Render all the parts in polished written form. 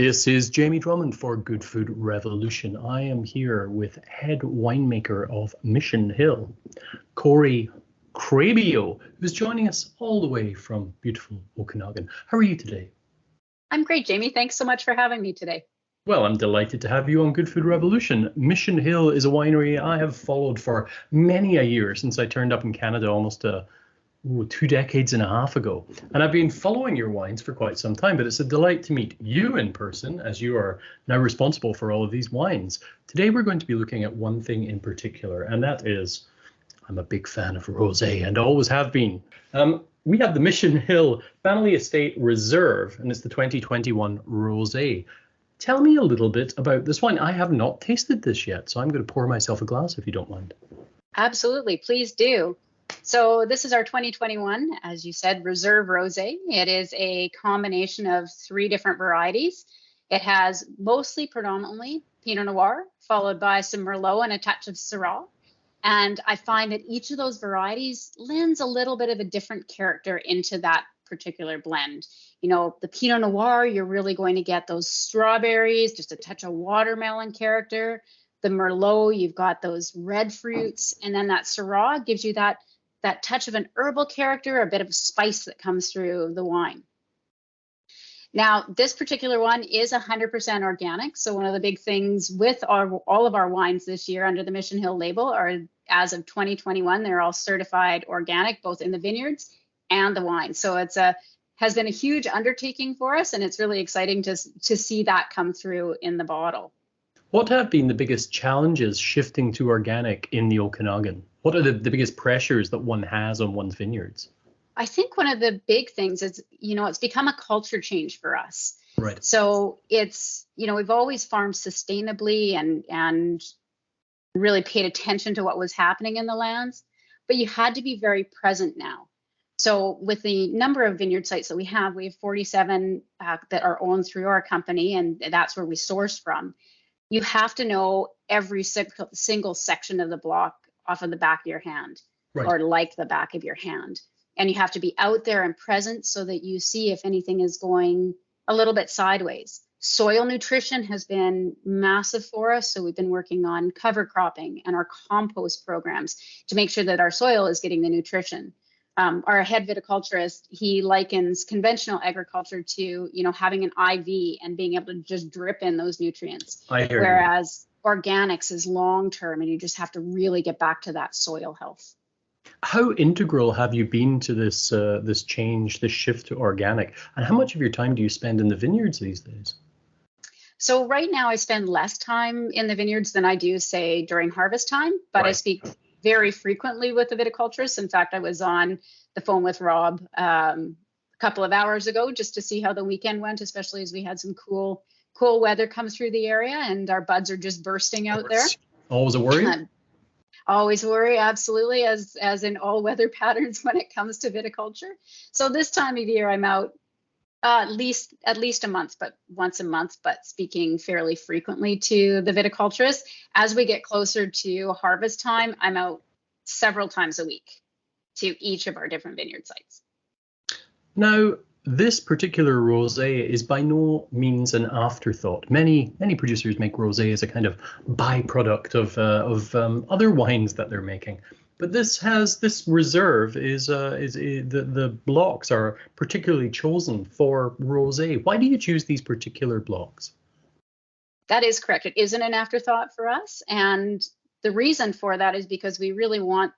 This is Jamie Drummond for Good Food Revolution. I am here with head winemaker of Mission Hill, Corrie Krehbiel, who's joining us all the way from beautiful Okanagan. How are you today? I'm great, Jamie. Thanks so much for having me today. Well, I'm delighted to have you on Good Food Revolution. Mission Hill is a winery I have followed for many a year since I turned up in Canada almost 2 decades and a half ago. And I've been following your wines for quite some time, but it's a delight to meet you in person as you are now responsible for all of these wines. Today, we're going to be looking at one thing in particular, and that is, I'm a big fan of Rosé and always have been. We have the Mission Hill Family Estate Reserve, and it's the 2021 Rosé. Tell me a little bit about this wine. I have not tasted this yet, so I'm going to pour myself a glass if you don't mind. Absolutely, please do. So this is our 2021, as you said, Reserve Rosé. It is a combination of 3 different varieties. It has mostly predominantly Pinot Noir, followed by some Merlot and a touch of Syrah. And I find that each of those varieties lends a little bit of a different character into that particular blend. You know, the Pinot Noir, you're really going to get those strawberries, just a touch of watermelon character. The Merlot, you've got those red fruits. And then that Syrah gives you that touch of an herbal character, a bit of spice that comes through the wine. Now, this particular one is 100% organic. So one of the big things with all of our wines this year under the Mission Hill label are, as of 2021, they're all certified organic, both in the vineyards and the wine. So has been a huge undertaking for us, and it's really exciting to see that come through in the bottle. What have been the biggest challenges shifting to organic in the Okanagan? What are the biggest pressures that one has on one's vineyards? I think one of the big things is, it's become a culture change for us. Right. So it's, we've always farmed sustainably and really paid attention to what was happening in the lands, but you had to be very present now. So with the number of vineyard sites that we have 47 that are owned through our company, and that's where we source from. You have to know every single section of the block off of the back of your hand, right, or like the back of your hand. And you have to be out there and present so that you see if anything is going a little bit sideways. Soil nutrition has been massive for us. So we've been working on cover cropping and our compost programs to make sure that our soil is getting the nutrition. Our head viticulturist, he likens conventional agriculture to, having an IV and being able to just drip in those nutrients. Whereas organics is long-term and you just have to really get back to that soil health. How integral have you been to this change, this shift to organic? And how much of your time do you spend in the vineyards these days? So right now I spend less time in the vineyards than I do, say, during harvest time, but right. I speak very frequently with the viticulturists. In fact, I was on the phone with Rob a couple of hours ago just to see how the weekend went, especially as we had some cool weather come through the area and our buds are just bursting out there. Always a worry? Always worry, absolutely, as in all weather patterns when it comes to viticulture. So this time of year, I'm out at least a month, but once a month, but speaking fairly frequently to the viticulturists. As we get closer to harvest time, I'm out several times a week to each of our different vineyard sites. Now, this particular rosé is by no means an afterthought. Many producers make rosé as a kind of byproduct of other wines that they're making. But this reserve the blocks are particularly chosen for rosé. Why do you choose these particular blocks? That is correct. It isn't an afterthought for us, and the reason for that is because we really want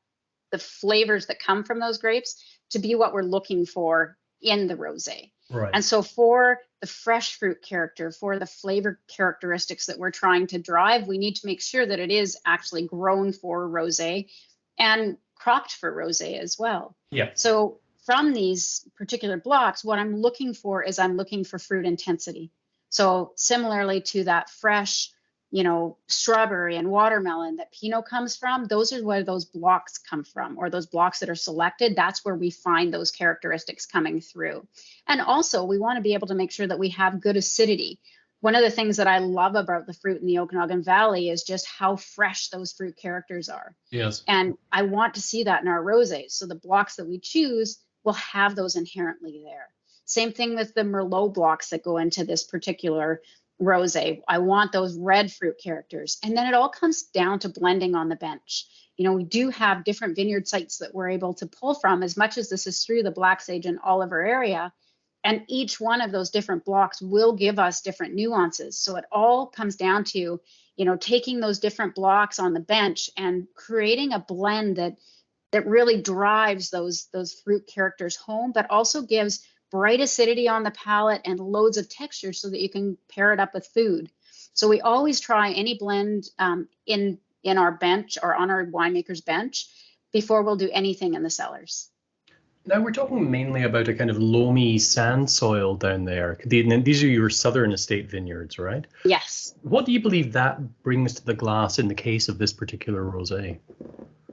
the flavors that come from those grapes to be what we're looking for in the rosé. Right. And so for the fresh fruit character, for the flavor characteristics that we're trying to drive, we need to make sure that it is actually grown for rosé and cropped for rosé as well. Yeah. So from these particular blocks, what I'm looking for is fruit intensity. So similarly to that fresh, strawberry and watermelon that Pinot comes from, those are where those blocks come from, or those blocks that are selected. That's where we find those characteristics coming through. And also we want to be able to make sure that we have good acidity. One of the things that I love about the fruit in the Okanagan Valley is just how fresh those fruit characters are. Yes. And I want to see that in our rosés. So the blocks that we choose will have those inherently there. Same thing with the Merlot blocks that go into this particular rosé. I want those red fruit characters. And then it all comes down to blending on the bench. You know, we do have different vineyard sites that we're able to pull from, as much as this is through the Black Sage and Oliver area. And each one of those different blocks will give us different nuances. So it all comes down to, you know, taking those different blocks on the bench and creating a blend that really drives those fruit characters home, but also gives bright acidity on the palate and loads of texture so that you can pair it up with food. So we always try any blend in our bench or on our winemaker's bench before we'll do anything in the cellars. Now we're talking mainly about a kind of loamy sand soil down there. These are your southern estate vineyards, right? Yes. What do you believe that brings to the glass in the case of this particular rosé?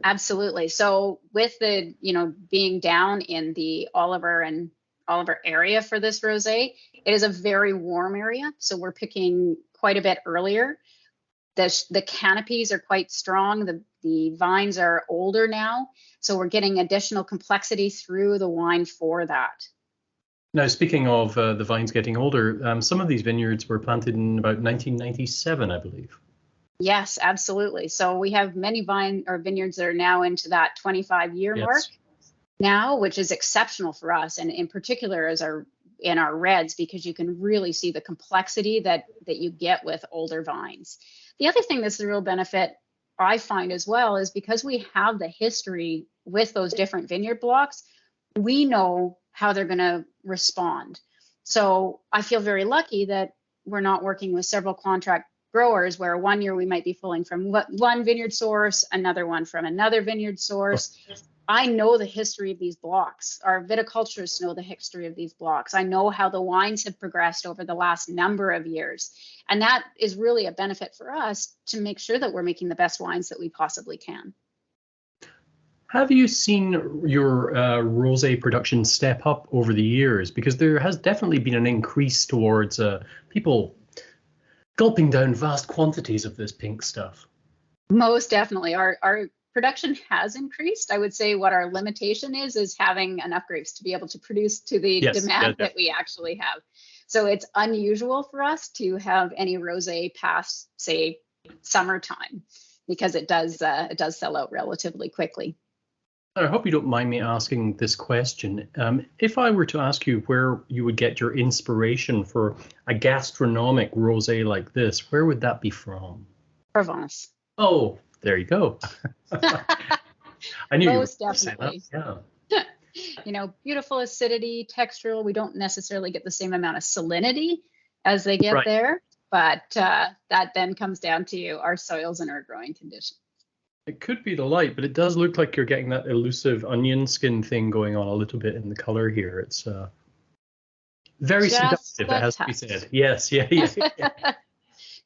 Absolutely. So with the, you know, being down in the Oliver area for this rosé, it is a very warm area. So we're picking quite a bit earlier. The canopies are quite strong. The vines are older now. So we're getting additional complexity through the wine for that. Now, speaking of the vines getting older, some of these vineyards were planted in about 1997, I believe. Yes, absolutely. So we have many vineyards that are now into that 25-year mark now, which is exceptional for us, and in particular in our reds, because you can really see the complexity that you get with older vines. The other thing that's the real benefit I find as well is because we have the history with those different vineyard blocks, we know how they're going to respond. So I feel very lucky that we're not working with several contract growers where one year we might be pulling from one vineyard source, another one from another vineyard source. I know the history of these blocks. Our viticulturists know the history of these blocks. I know how the wines have progressed over the last number of years. And that is really a benefit for us to make sure that we're making the best wines that we possibly can. Have you seen your rosé production step up over the years? Because there has definitely been an increase towards people gulping down vast quantities of this pink stuff. Most definitely. Our production has increased. I would say what our limitation is having enough grapes to be able to produce to the demand that we actually have. So it's unusual for us to have any rosé past, say, summertime, because it does sell out relatively quickly. I hope you don't mind me asking this question. If I were to ask you where you would get your inspiration for a gastronomic rosé like this, where would that be from? Provence. Oh, there you go. I knew Most you were saying that. Yeah. You know, beautiful acidity, textural. We don't necessarily get the same amount of salinity as they get there, but that then comes down to our soils and our growing conditions. It could be the light, but it does look like you're getting that elusive onion skin thing going on a little bit in the color here. It's very seductive, it has to be said. Yes, yeah.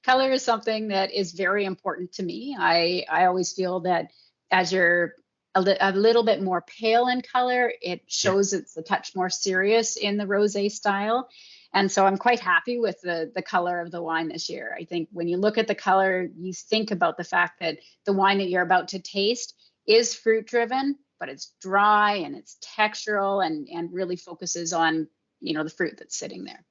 Color is something that is very important to me. I always feel that as you're a little bit more pale in color, it shows it's a touch more serious in the rosé style. And so I'm quite happy with the color of the wine this year. I think when you look at the color, you think about the fact that the wine that you're about to taste is fruit driven, but it's dry and it's textural and really focuses on, you know, the fruit that's sitting there.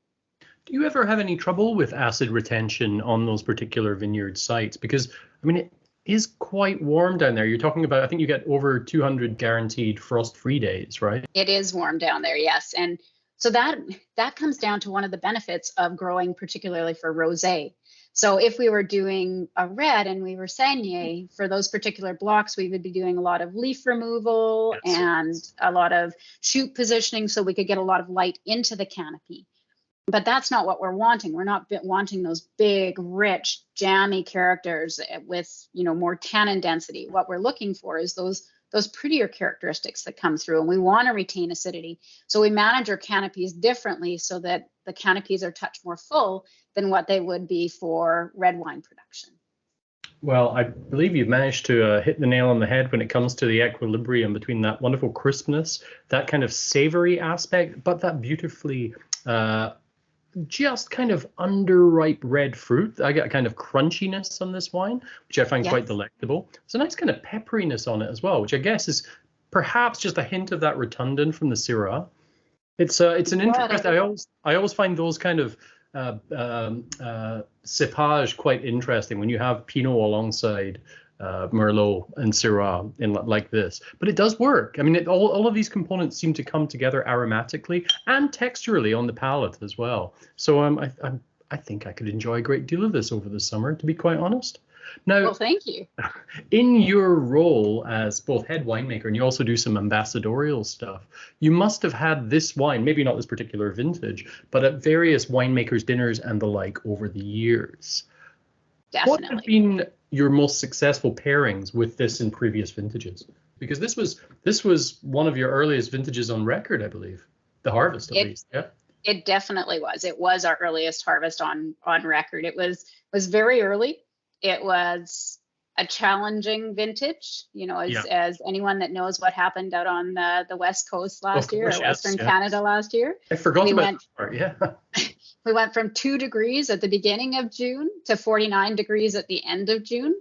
Do you ever have any trouble with acid retention on those particular vineyard sites? Because, I mean, it is quite warm down there. You're talking about, I think you get over 200 guaranteed frost-free days, right? It is warm down there, yes. And so that comes down to one of the benefits of growing particularly for rosé. So if we were doing a red and we were Saignée, for those particular blocks, we would be doing a lot of leaf removal and a lot of shoot positioning so we could get a lot of light into the canopy. But that's not what we're wanting. We're not wanting those big, rich, jammy characters with, you know, more tannin density. What we're looking for is those prettier characteristics that come through, and we want to retain acidity. So we manage our canopies differently so that the canopies are a touch more full than what they would be for red wine production. Well, I believe you've managed to hit the nail on the head when it comes to the equilibrium between that wonderful crispness, that kind of savory aspect, but that beautifully just kind of underripe red fruit. I get a kind of crunchiness on this wine, which I find quite delectable. There's a nice kind of pepperiness on it as well, which I guess is perhaps just a hint of that rotundant from the Syrah. It's an interesting. I always find those kind of cépage quite interesting when you have Pinot alongside Merlot and Syrah in like this. But it does work. I mean, all of these components seem to come together aromatically and texturally on the palate as well. So I think I could enjoy a great deal of this over the summer, to be quite honest. Now, Well, thank you. in your role as both head winemaker and you also do some ambassadorial stuff, you must have had this wine, maybe not this particular vintage, but at various winemakers' dinners and the like over the years. Definitely. What have been your most successful pairings with this in previous vintages? Because this was one of your earliest vintages on record, I believe. The harvest, at least. Yeah. It definitely was. It was our earliest harvest on record. It was very early. It was a challenging vintage, as anyone that knows what happened out on the West Coast last year, or Western Canada last year. I forgot about that part, yeah. We went from 2 degrees at the beginning of June to 49 degrees at the end of June.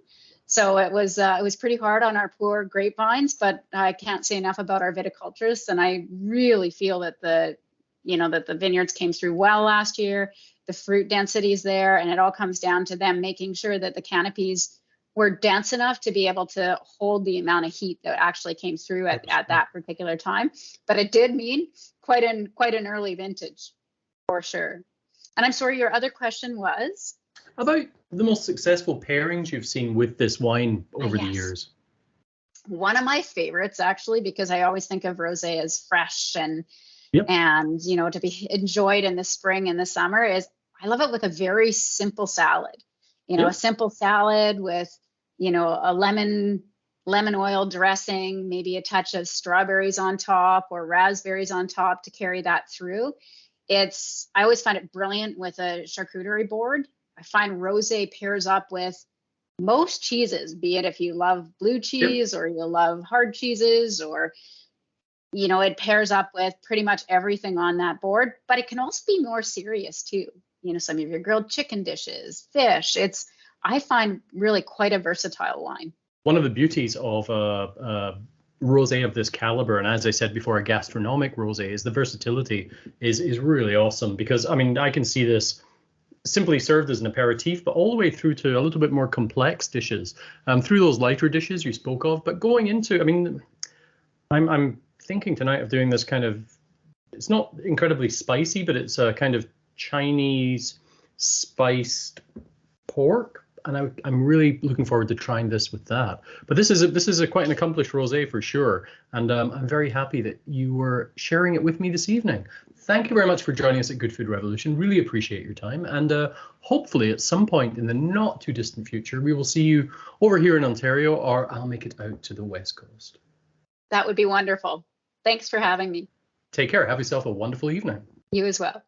So it was pretty hard on our poor grapevines, but I can't say enough about our viticulturists. And I really feel that the vineyards came through well last year. The fruit density is there, and it all comes down to them making sure that the canopies were dense enough to be able to hold the amount of heat that actually came through at that particular time. But it did mean quite an early vintage, for sure. And I'm sorry, your other question was? About the most successful pairings you've seen with this wine over the years. One of my favorites, actually, because I always think of Rosé as fresh and to be enjoyed in the spring and the summer, is I love it with a very simple salad. A simple salad with, a lemon oil dressing, maybe a touch of strawberries on top or raspberries on top to carry that through. I always find it brilliant with a charcuterie board. I find Rosé pairs up with most cheeses, be it if you love blue cheese or you love hard cheeses, or it pairs up with pretty much everything on that board. But it can also be more serious too. Some of your grilled chicken dishes, fish. I find really quite a versatile wine. One of the beauties of rosé of this caliber, and as I said before, a gastronomic rosé, is the versatility is really awesome. Because I can see this simply served as an aperitif, but all the way through to a little bit more complex dishes, through those lighter dishes you spoke of. But going into, I'm thinking tonight of doing this kind of, it's not incredibly spicy, but it's a kind of Chinese spiced pork, and I'm really looking forward to trying this with that. But this is quite an accomplished rosé for sure, and I'm very happy that you were sharing it with me this evening. Thank you very much for joining us at Good Food Revolution. Really appreciate your time, and hopefully at some point in the not too distant future we will see you over here in Ontario, or I'll make it out to the West Coast. That would be wonderful. Thanks for having me. Take care. Have yourself a wonderful evening. You as well.